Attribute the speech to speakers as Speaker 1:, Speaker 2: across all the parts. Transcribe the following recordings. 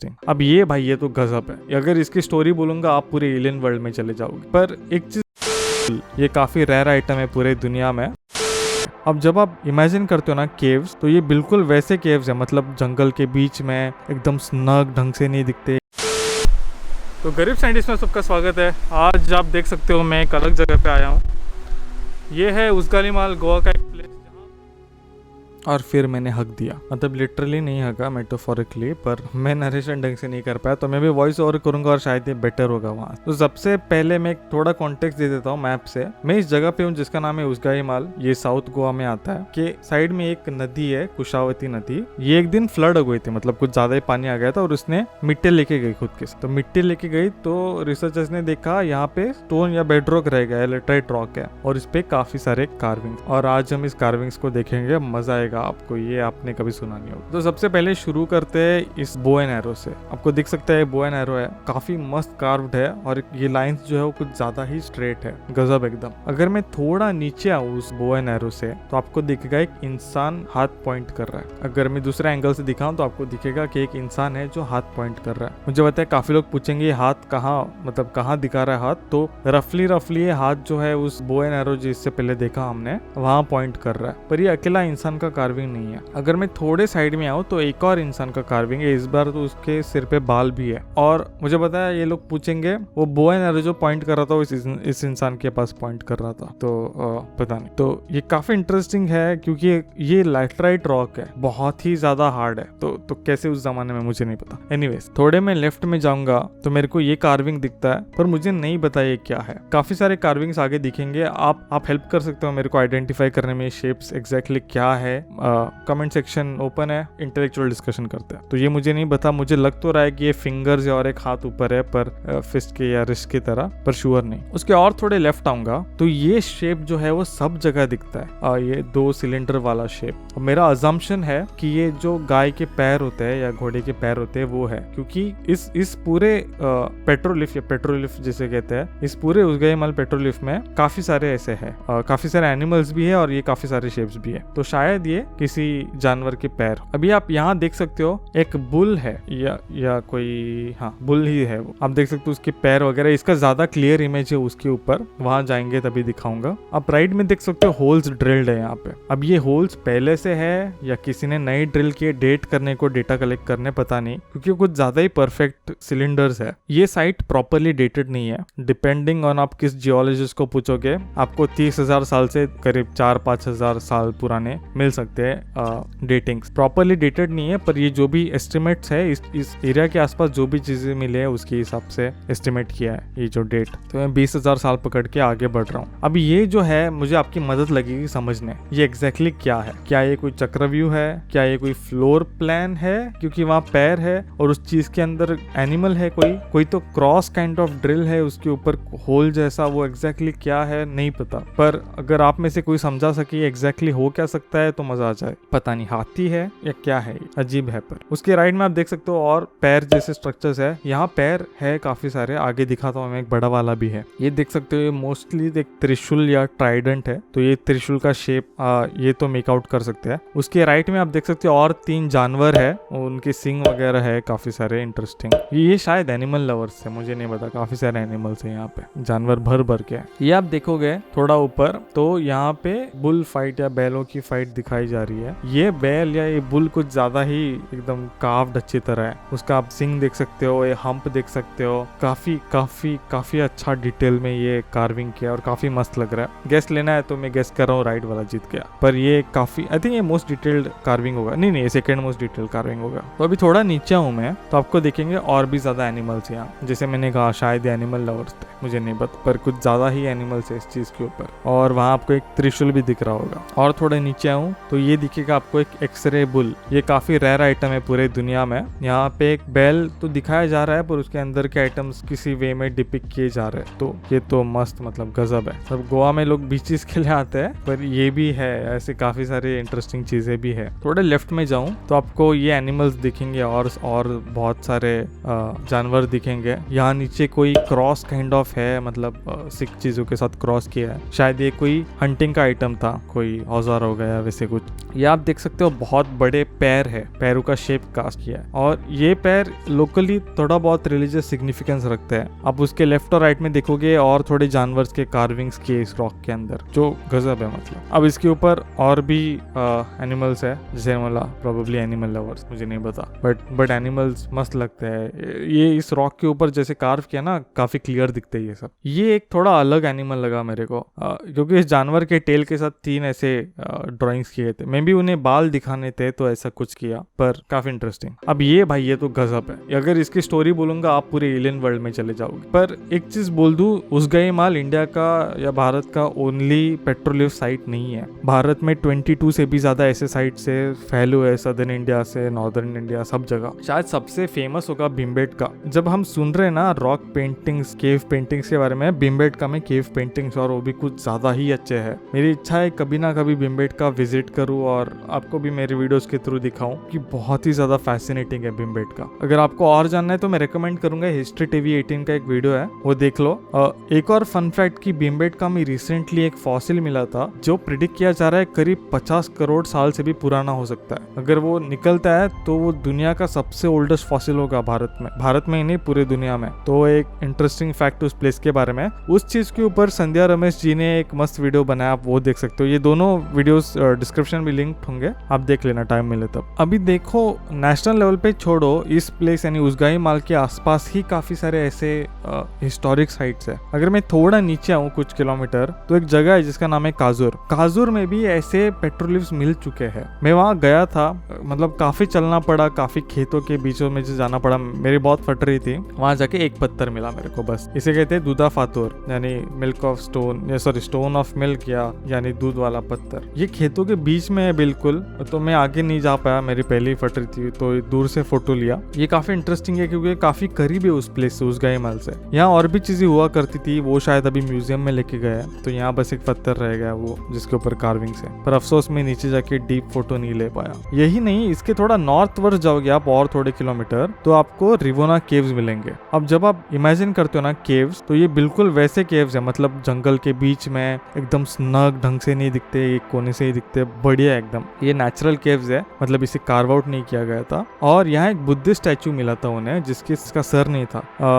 Speaker 1: अब ये भाई ये तो गजब है। अगर इसकी स्टोरी बोलूंगा आप पूरे एलियन वर्ल्ड में चले जाओगे। पर एक चीज, ये काफी रेयर आइटम है पूरे दुनिया में। अब जब आप इमेजिन करते हो ना केव्स, तो ये बिल्कुल वैसे केव्स है, मतलब जंगल के बीच में एकदम स्नग ढंग से नहीं दिखते। तो गरीब साइंटिस्ट में सबका स्वागत है। आज आप देख सकते हो मैं एक अलग जगह पे आया हूँ। ये है उसगालीमाल, गोवा का एक प्लेस। और फिर मैंने हक दिया, मतलब लिटरली नहीं हका, मेटाफोरिकली, पर मैं नरेशन ढंग से नहीं कर पाया, तो मैं भी वॉइस ओवर करूंगा और शायद ये बेटर होगा वहाँ। तो सबसे पहले मैं थोड़ा कॉन्टेक्स्ट दे देता हूँ मैप से। मैं इस जगह पे हूँ जिसका नाम है उसगालीमाल। ये साउथ गोवा में आता है। के साइड में एक नदी है, कुशावती नदी। ये एक दिन फ्लड हो गई थी, मतलब कुछ ज्यादा ही पानी आ गया था और उसने मिट्टी लेके गई खुद के। तो मिट्टी लेके गई तो रिसर्चर्स ने देखा यहाँ पे स्टोन या बेडरॉक रह गया है, लेटराइट रॉक है, और इस पे काफी सारे कार्विंग। और आज हम इस कार्विंग्स को देखेंगे, मजा आएगा आपको, ये आपने कभी सुना नहीं होगा। तो सबसे पहले शुरू करते हैं इस बो एंड एरो से। आपको दिख सकता है बो एंड एरो है, काफी मस्त कार्व्ड है और ये लाइंस जो है वो कुछ ज्यादा ही स्ट्रेट है, गजब एकदम। अगर मैं थोड़ा नीचे आऊँ उस बो एंड एरो से तो आपको दिखेगा एक इंसान हाथ पॉइंट कर रहा है। अगर मैं दूसरे एंगल से दिखाऊं तो आपको दिखेगा कि एक इंसान है जो हाथ पॉइंट कर रहा है। मुझे पता है काफी लोग पूछेंगे ये हाथ कहाँ, मतलब कहाँ दिखा रहा है हाथ। तो रफली ये हाथ जो है उस बो एंड एरो जिससे पहले देखा हमने वहां पॉइंट कर रहा है। पर ये अकेला इंसान का कार्विंग नहीं है। अगर मैं थोड़े साइड में आऊँ तो एक और इंसान का कार्विंग है। इस बार तो उसके सिर पे बाल भी है। और मुझे पता है ये लोग पूछेंगे वो बो एंड एरो जो पॉइंट कर रहा था वो इस इंसान के पास पॉइंट कर रहा था, तो पता नहीं। तो ये काफी इंटरेस्टिंग है क्योंकि ये लैटराइट रॉक है, बहुत ही ज्यादा हार्ड है। तो कैसे उस जमाने में मुझे नहीं पता। एनीवेज, थोड़े मैं लेफ्ट में जाऊंगा तो मेरे को ये कार्विंग दिखता है, पर मुझे नहीं पता ये क्या है। काफी सारे कार्विंग्स आगे दिखेंगे। आप हेल्प कर सकते हो मेरे को आइडेंटिफाई करने में शेप्स एग्जैक्टली क्या है। कमेंट सेक्शन ओपन है, इंटेलेक्चुअल डिस्कशन करते हैं। तो ये मुझे नहीं पता, मुझे लग तो रहा है कि ये फिंगर्स और एक हाथ ऊपर है, पर फिस्ट के या रिस्ट की तरह, पर श्योर नहीं। उसके और थोड़े लेफ्ट आऊंगा तो ये शेप जो है वो सब जगह दिखता है। ये 2 सिलेंडर वाला शेप। मेरा अजम्पशन है कि ये जो गाय के पैर होते हैं या घोड़े के पैर होते हैं वो है, क्योंकि इस पूरे पेट्रोलिफ या पेट्रोलिफ जिसे कहते हैं, इस पूरे उसगालीमाल पेट्रोलिफ में काफी सारे ऐसे है, काफी सारे एनिमल्स भी है और ये काफी सारे शेप्स भी है। तो शायद ये किसी जानवर के पैर। अभी आप यहाँ देख सकते हो एक बुल है या कोई, हाँ बुल ही है वो। आप देख सकते हो उसके पैर वगैरह। इसका ज्यादा क्लियर इमेज है उसके ऊपर, वहां जाएंगे तभी दिखाऊंगा। आप राइट में देख सकते हो होल्स ड्रिल्ड है यहाँ पे। अब ये होल्स पहले से है या किसी ने नई ड्रिल किए डेट करने को, डेटा कलेक्ट करने, पता नहीं, क्योंकि कुछ ज्यादा ही परफेक्ट सिलेंडर्स है। ये साइट प्रॉपरली डेटेड नहीं है। डिपेंडिंग ऑन आप किस जियोलॉजिस्ट को पूछोगे आपको 30,000 साल से करीब 4-5 हजार साल पुराने मिल सकते हैं डेटिंग्स। प्रॉपरली डेटेड नहीं है, पर ये जो भी एस्टिमेट्स है इस एरिया के आसपास जो भी चीजें मिले हैं उसके हिसाब से एस्टिमेट किया है ये जो डेट। तो मैं 20,000 साल पकड़ के आगे बढ़ रहा हूँ। अब ये जो है मुझे आपकी मदद लगेगी समझने, ये एग्जैक्टली क्या है। क्या ये कोई चक्रव्यूह है, क्या ये कोई फ्लोर प्लान है, क्योंकि वहाँ पैर है और उस चीज के अंदर एनिमल है कोई तो क्रॉस काइंड ऑफ ड्रिल है उसके ऊपर होल जैसा। वो एग्जैक्टली क्या है नहीं पता, पर अगर आप में से कोई समझा सके एग्जैक्टली हो क्या सकता है तो मजा आ जाए। पता नहीं हाथी है या क्या है, अजीब है। पर उसके राइट में आप देख सकते हो और पैर जैसे स्ट्रक्चर्स है। यहाँ पैर है काफी सारे, आगे दिखाता हूँ मैं, एक बड़ा वाला भी है। ये देख सकते हो ये मोस्टली एक त्रिशूल या ट्राइडेंट है, तो ये त्रिशूल का शेप ये तो मेक आउट कर सकते हैं। उसके राइट में आप देख सकते हो और 3 जानवर है, उनके सिंग वगैरह है काफी सारे, इंटरेस्टिंग। ये शायद एनिमल लवर्स है, मुझे नहीं पता। काफी सारे एनिमल्स है यहाँ पे, जानवर भर के। ये आप देखोगे थोड़ा ऊपर तो यहाँ पे बुल फाइट या बैलों की फाइट दिखाई जा रही है। ये बैल या ये बुल कुछ ज्यादा ही एकदम कार्व्ड अच्छी तरह है। उसका आप सिंग देख सकते हो, ये हम्प देख सकते हो। काफी अच्छा डिटेल में ये कार्विंग किया और काफी मस्त लग रहा है। गेस लेना है तो मैं गेस कर रहा हूँ राइट वाला जीत गया, पर ये काफी, आई थिंक ये मोस्ट डिटेल्ड कार्विंग होगा। नहीं ये सेकंड मोस्ट डिटेल्ड कार्विंग होगा। तो अभी थोड़ा नीचे हूँ मैं, तो आपको देखेंगे और भी ज्यादा एनिमल्स यहाँ। जैसे मैंने कहा शायद एनिमल लवर्स थे, मुझे नहीं पता, पर कुछ ज्यादा ही एनिमल्स है इस चीज के ऊपर। और वहाँ आपको एक त्रिशूल भी दिख रहा होगा। और थोड़े नीचे आऊँ तो ये दिखेगा आपको एक एक्सरे बुल। ये काफी रेयर आइटम है पूरे दुनिया में। यहाँ पे एक बैल तो दिखाया जा रहा है, पर उसके अंदर के आइटम्स किसी वे में डिपिक्ट किए जा रहे हैं। तो ये तो मस्त, मतलब गजब है। सब गोवा में लोग बीचेस के लिए आते हैं, पर ये भी है, ऐसे काफी सारे इंटरेस्टिंग चीजें भी है। थोड़े लेफ्ट में जाऊं तो आपको ये एनिमल्स दिखेंगे और बहुत सारे जानवर दिखेंगे। यहाँ नीचे कोई क्रॉस काइंड ऑफ है, मतलब 6 चीज़ों के साथ क्रॉस किया है। शायद ये कोई हंटिंग का आइटम था, कोई औजार हो गया वैसे कुछ। ये आप देख सकते हो बहुत बड़े पैर है, पैरों का शेप कास्ट किया है और ये पैर लोकली थोड़ा बहुत रिलीजियस सिग्निफिकेंस रखते हैं। आप उसके लेफ्ट और राइट में देखोगे और थोड़े जानवर के कार्विंग्स किए इस रॉक के अंदर, जो गजब है मतलब। अब इसके ऊपर और भी एनिमल्स है, जैसे मतलब प्रोबेबली एनिमल लवर्स, मुझे नहीं पता, बट एनिमल्स मस्त लगते हैं। ये इस रॉक के ऊपर जैसे कार्व किया ना, काफी क्लियर दिखते हैं ये सब। ये एक थोड़ा अलग एनिमल लगा मेरे को, क्योंकि इस जानवर के टेल के साथ 3 ऐसे ड्राइंग्स किए थे। मे बी उन्हें बाल दिखाने थे तो ऐसा कुछ किया, पर काफी इंटरेस्टिंग। अब ये भाई ये तो गजब है, अगर इसकी स्टोरी बोलूंगा आप पूरे एलियन वर्ल्ड में चले जाओगे। पर एक चीज बोल दूं, उसगाई माल इंडिया का या भारत का ओनली पेट्रोलियम साइट नहीं है। भारत में 22 से भी ज्यादा ऐसे साइट से फैले हुए, सदर्न इंडिया से नॉर्दर्न इंडिया सब जगह। शायद सबसे फेमस होगा भीमबेटका। जब हम सुन रहे हैं ना रॉक पेंटिंग्स, केव पेंटिंग्स के बारे में, भीमबेटका में केव पेंटिंग्स और वो भी कुछ ज्यादा ही अच्छे हैं। मेरी इच्छा है कभी ना कभी भीमबेटका विजिट करूं और आपको भी मेरे वीडियोस के थ्रू दिखाऊं कि बहुत ही ज्यादा फैसिनेटिंग है भीमबेटका। अगर आपको और जानना है तो मैं रेकमेंड करूंगा, हिस्ट्री टीवी 18 का एक वीडियो है, वो देख लो। एक और फन फैक्ट कि भीमबेटका में रिसेंटली एक फॉसिल मिला था जो प्रिडिक्ट किया जा रहा है करीब 50 करोड़ साल से भी पुराना हो सकता है। अगर वो निकलता है तो वो दुनिया का सबसे ओल्डेस्ट फॉसिल होगा भारत में ही नहीं पूरे दुनिया में। तो एक इंटरेस्टिंग फैक्ट उस प्लेस के बारे में। उस चीज के ऊपर संध्या रमेश जी ने एक मस्त वीडियो बनाया, आप वो देख सकते हो। ये दोनों वीडियोस डिस्क्रिप्शन में लिंक होंगे, आप देख लेना टाइम मिले तब। अभी देखो नेशनल लेवल पे छोड़ो, इस प्लेस यानी उसगाई माल के आसपास ही काफी सारे ऐसे हिस्टोरिक साइट्स है। अगर मैं थोड़ा नीचे आऊँ कुछ किलोमीटर तो एक जगह है जिसका नाम है काजूर। काजूर में भी ऐसे पेट्रोलियम्स मिल चुके हैं। मैं वहाँ गया था, मतलब काफी चलना पड़ा, काफी खेतों के बीचों में से जाना पड़ा, मेरी बहुत फट रही थी। वहां जाके एक पत्थर मिला मेरे को बस। इसे कहते हैं दूधा फातूर, यानी milk of stone, sorry stone of milk, या यानी दूध वाला पत्थर। ये खेतों के बीच में है बिल्कुल, तो मैं आगे नहीं जा पाया, मेरी पहले ही फट रही थी, तो दूर से फोटो लिया। ये काफी इंटरेस्टिंग है क्योंकि काफी करीब है उस प्लेस से, उसगाई माल से। यहाँ और भी चीजें हुआ करती थी, वो शायद अभी म्यूजियम में लेके गए, तो यहाँ बस एक पत्थर रह गया वो जिसके ऊपर कार्विंग्स है। पर अफसोस में नीचे जाके डीप फोटो नहीं ले पाया। यही नहीं, इसके थोड़ा नॉर्थ वर्ड जाओगे आप और थोड़े किलोमीटर तो आपको रिवोना केव्स मिलेंगे। अब जब आप इमेजिन करते हो ना केव्स, तो ये बिल्कुल वैसे केव्स है, मतलब जंगल के बीच में एकदम स्नग ढंग से नहीं दिखते, एक कोने से ही दिखते, बढ़िया एकदम। ये नेचुरल केव्स है, मतलब इसे कार्व आउट नहीं किया गया था। और यहाँ एक बुद्धिस्ट स्टैचू मिला था उन्हें जिसका सर नहीं था।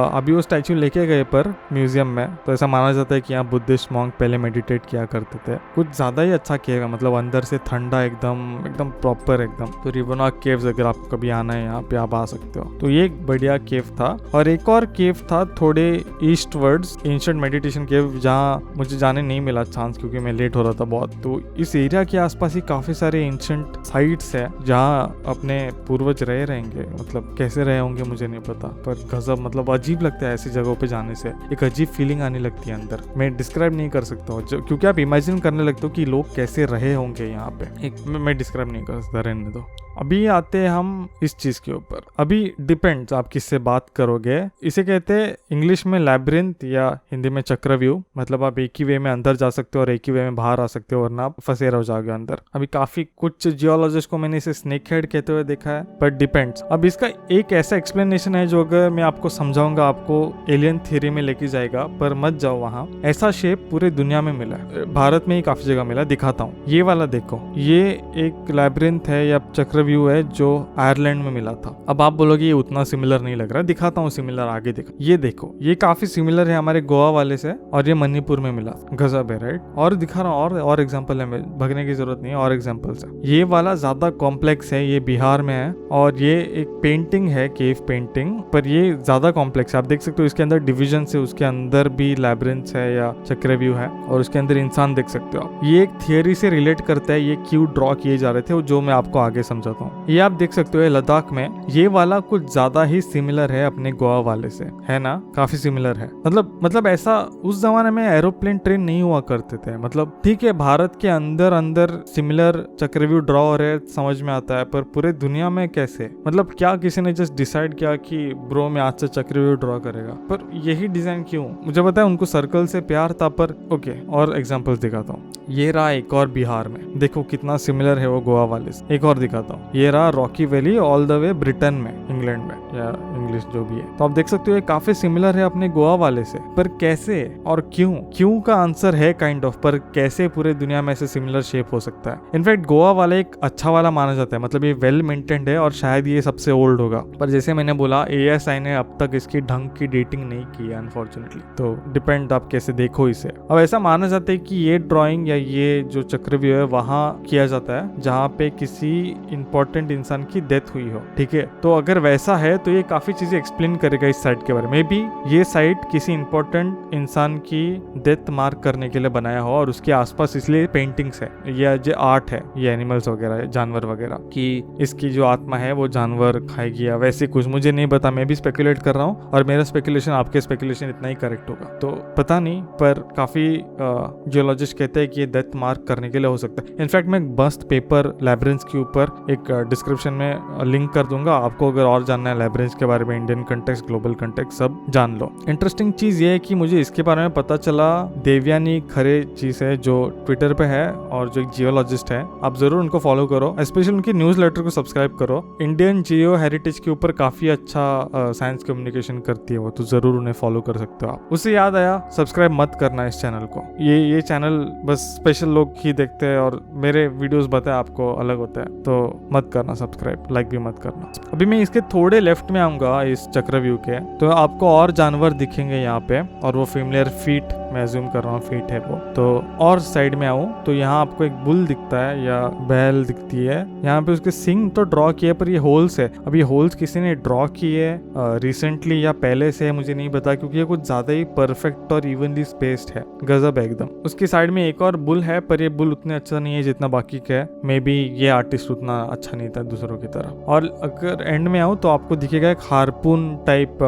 Speaker 1: अभी वो स्टैचू लेके गए पर म्यूजियम में, तो ऐसा माना जाता है कि यहाँ बुद्धिस्ट मॉन्क पहले मेडिटेट किया करते थे। कुछ ज्यादा ही अच्छा केव है, मतलब अंदर से ठंडा एकदम प्रॉपर एकदम। तो रिवोना केव्स अगर आपको कभी आना है यहाँ पे आप आ सकते हो। तो ये एक बढ़िया केव था। और एक और केव था थोड़े ईस्ट वर्ड्स, एंशिएंट मेडिटेशन केव, जहाँ मुझे जाने नहीं मिला चांस क्योंकि मैं लेट हो रहा था बहुत। तो इस एरिया के आसपास ही काफी सारे एंशिएंट साइट्स है जहाँ अपने पूर्वज रहे रहेंगे, मतलब कैसे रहे होंगे मुझे नहीं पता, पर गजब, मतलब अजीब लगता है ऐसी जगहों पे जाने से, एक अजीब फीलिंग आने लगती है अंदर। मैं डिस्क्राइब नहीं कर सकता हूँ क्योंकि आप इमेजिन करने लगते हो कि लोग कैसे रहे होंगे यहाँ पे। मैं डिस्क्राइब नहीं कर सकता, रहने दो। अभी आते हैं हम इस चीज के ऊपर। अभी डिपेंड्स आप किससे बात करोगे। इसे कहते हैं इंग्लिश में लैब्रिंथ या हिंदी में चक्रव्यूह, मतलब आप एक ही वे में अंदर जा सकते हो और एक ही वे में बाहर आ सकते हो, वरना आप फंसे रह जाओगे अंदर। अभी काफी कुछ जियोलॉजिस्ट को मैंने इसे स्नेक हेड कहते हुए देखा है, बट डिपेंड्स। अब इसका एक ऐसा एक्सप्लेनेशन है जो अगर मैं आपको समझाऊंगा आपको एलियन थ्योरी में लेके जाएगा, पर मत जाओ वहाँ। ऐसा शेप पूरे दुनिया में मिला है, भारत में ही काफी जगह मिला, दिखाता हूँ। ये वाला देखो, ये एक लैब्रिंथ है या चक्रव्यूह है जो आयरलैंड में मिला था। अब आप बोलोगे ये उतना सिमिलर नहीं लग रहा, दिखाता हूँ सिमिलर, आगे देखो। ये देखो, ये काफी सिमिलर है हमारे गोवा वाले से, और ये मणिपुर में मिला, गजब है राइट। और दिखा रहा हूँ और एग्जांपल है, भगने की जरूरत नहीं है, और एग्जांपल्स है। ये वाला ज्यादा कॉम्प्लेक्स है, ये बिहार में है, और ये एक पेंटिंग है, केव पेंटिंग, पर ये ज्यादा कॉम्प्लेक्स है। आप देख सकते हो इसके अंदर डिविजन है, उसके अंदर भी लैब्रिंथ है या चक्रव्यूह है, और उसके अंदर इंसान देख सकते हो आप। ये एक थियरी से रिलेट करता है, ये क्यों ड्रॉ किए जा रहे थे, जो मैं आपको आगे समझाता हूँ। ये आप देख सकते हो लद्दाख में, ये वाला कुछ ज्यादा ही सिमिलर है अपने गोवा वाले से, है ना, काफी सिमिलर है। मतलब ऐसा उस जमाने में एरोप्लेन ट्रेन नहीं हुआ करते थे, मतलब ठीक है भारत के अंदर सिमिलर चक्रव्यूह ड्रॉ हो रहे, समझ में आता है, पर पूरे दुनिया में कैसे, मतलब क्या किसी ने जस्ट डिसाइड किया कि ब्रो में आज से चक्रव्यूह ड्रॉ करेगा, पर यही डिजाइन क्यों, मुझे पता है उनको सर्कल से प्यार था, पर ओके। और एग्जांपल्स दिखाता हूँ। ये रहा एक और बिहार में, देखो कितना सिमिलर है वो गोवा वाले से। एक और दिखाता हूँ, ये रहा Rocky valley all the way Britain में, इंग्लैंड में, या इंग्लिश जो भी है। तो आप देख सकते हो ये काफी सिमिलर है अपने गोवा वाले से, पर कैसे और क्यों का आंसर है काइंड ऑफ, पर कैसे पूरे दुनिया में ऐसे सिमिलर शेप हो सकता है। इनफैक्ट गोवा वाला एक अच्छा वाला माना जाता है, मतलब ये वेल मेंटेन्ड है और शायद ये सबसे ओल्ड होगा, पर जैसे मैंने बोला ASI ने अब तक इसकी ढंग की डेटिंग नहीं की है अनफॉर्चुनेटली, तो डिपेंड आप कैसे देखो इसे। अब ऐसा माना जाता है कि ये ड्राइंग या ये जो चक्रव्यूह है वहां किया जाता है जहाँ पे किसी इंपॉर्टेंट इंसान की डेथ हुई हो, ठीक है। तो अगर वैसा है तो ये काफी चीजें एक्सप्लेन करेगा इस साइट के बारे में। भी ये साइट किसी इंपॉर्टेंट इंसान की डेथ मार्क करने के लिए बनाया हो और उसके आसपास इसलिए पेंटिंग्स है या जो आर्ट है, ये एनिमल्स वगैरह जानवर वगैरह कि इसकी जो आत्मा है वो जानवर खाएगी या वैसे कुछ, मुझे नहीं पता, मैं भी स्पेकुलेट कर रहा हूँ और मेरा स्पेकुलेशन आपके स्पेकुलेशन इतना ही करेक्ट होगा, तो पता नहीं, पर काफी जियोलॉजिस्ट कहते हैं कि ये डेथ मार्क करने के लिए हो सकता है। इनफैक्ट मैं बस्ट पेपर लैब्रिंथ के ऊपर एक डिस्क्रिप्शन में लिंक कर दूंगा, आपको अगर और जानना है लैब्रिंथ के बारे में, इंडियन कंटेक्स्ट, ग्लोबल कंटेक्स्ट, सब जान लो। इंटरेस्टिंग चीज ये है कि मुझे इसके बारे में पता चला, देवयानी खरे जी से जो ट्विटर पे है और जो एक जियोलॉजिस्ट है, आप जरूर उनको फॉलो करो, स्पेशली उनकी न्यूज़लेटर को सब्सक्राइब करो। इंडियन जियो हेरिटेज के ऊपर काफी अच्छा साइंस कम्युनिकेशन करती है वो, तो जरूर उन्हें फॉलो कर सकते हो आप। उससे याद आया, सब्सक्राइब मत करना इस चैनल को, ये चैनल बस स्पेशल लोग ही देखते हैं और मेरे वीडियोस बताए आपको अलग होता है, तो मत करना सब्सक्राइब, लाइक भी मत करना। अभी मैं इसके थोड़े लेफ्ट में आऊंगा इस चक्रव्यूह के, तो आपको और जानवर दिखेंगे यहाँ पे, और वो फेमिलियर फीट, मैं अज्यूम कर रहा हूँ फीट है वो। तो और साइड में आऊँ तो यहाँ आपको एक बुल दिखता है या बैल दिखती है, यहाँ पे उसके सिंग तो ड्रॉ किए पर ये होल्स है। अब ये होल्स किसी ने ड्रॉ किए रिसेंटली या पहले से है मुझे नहीं पता, क्योंकि ये कुछ ज्यादा ही परफेक्ट और इवनली स्पेस्ड है, गजब है एकदम। उसकी साइड में एक और बुल है, पर ये बुल उतने अच्छा नहीं है जितना बाकी का है, मे बी ये आर्टिस्ट उतना अच्छा नहीं था दूसरों की तरह। और अगर एंड में आऊँ तो आपको दिखेगा एक हार्पून टाइप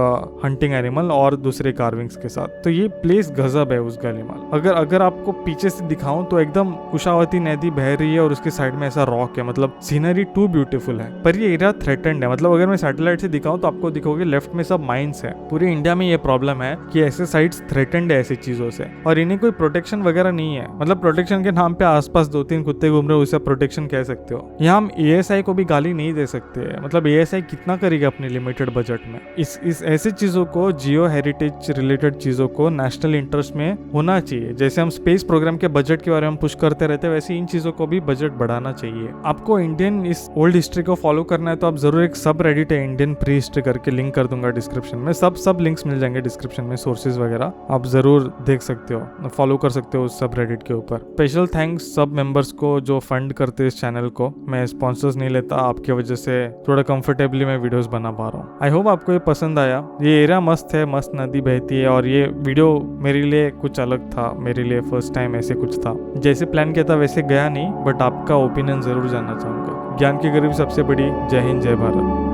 Speaker 1: हंटिंग एनिमल और दूसरे कार्विंग्स के साथ, तो ये प्लेस गजब है उस गलीमाल। अगर आपको पीछे से दिखाऊं तो एकदम कुशावती नदी बह रही है और उसके साइड में ऐसा रॉक है, मतलब सीनरी टू ब्यूटीफुल है, पर ये एरिया थ्रेटेंड है। मतलब अगर मैं सैटेलाइट से दिखाऊं तो आपको दिखोगे लेफ्ट में सब माइंस है। पूरे इंडिया में ये प्रॉब्लम है कि ऐसे साइट्स थ्रेटेंड है ऐसी चीजों से, और इन्हें कोई प्रोटेक्शन वगैरह नहीं है। मतलब प्रोटेक्शन के नाम पे आसपास 2-3 कुत्ते घूम रहे हो, उसे प्रोटेक्शन कह सकते हो। यहाँ हम ASI को भी गाली नहीं दे सकते, मतलब ASI कितना करेगा अपने लिमिटेड बजट में। इस ऐसी चीजों को, जियो हेरिटेज रिलेटेड चीजों को नेशनल इंटरेस्ट में होना चाहिए। जैसे हम स्पेस प्रोग्राम के बजट के बारे में पुश करते रहते हैं, वैसे इन चीजों को भी बजट बढ़ाना चाहिए। आपको इंडियन इस ओल्ड हिस्ट्री को फॉलो करना है तो आप जरूर एक सब रेडिट है इंडियन प्री हिस्ट्री करके, लिंक कर दूंगा डिस्क्रिप्शन में, सब लिंक्स मिल जाएंगे डिस्क्रिप्शन में, सोर्सेज वगैरह आप जरूर देख सकते हो, फॉलो कर सकते हो उस सब रेडिट के ऊपर। स्पेशल थैंक्स सब मेंबर्स को जो फंड करते हैं इस चैनल को, मैं स्पॉन्सर्स नहीं लेता, आपकी वजह से थोड़ा कंफर्टेबली मैं वीडियोस बना पा रहा हूँ। आई होप आपको ये पसंद आया। ये एरिया मस्त है, मस्त नदी बहती है, और ये वीडियो मेरे लिए कुछ अलग था, मेरे लिए फर्स्ट टाइम ऐसे कुछ था। जैसे प्लान किया था वैसे गया नहीं, बट आपका ओपिनियन जरूर जानना चाहूंगा। ज्ञान की गरीबी सबसे बड़ी। जय हिंद, जय Bharat.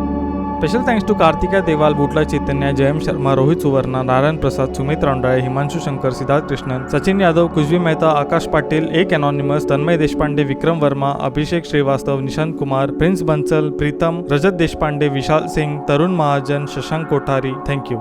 Speaker 1: Special thanks to Kartika Deval, Butla चैतन्य, जयम शर्मा, रोहित सुवर्णा, नारायण प्रसाद, सुमित रौंडाळे, हिमांशु शंकर, सिद्धार्थ कृष्णन, सचिन यादव, कुशवी मेहता, आकाश पाटिल, एक anonymous, Tanmay Deshpande, Vikram Verma, Abhishek Srivastava, Nishant Kumar, Prince Bansal, Pritam, Rajat Deshpande, Vishal Singh, Tarun Mahajan, Shashank Kothari. Thank you.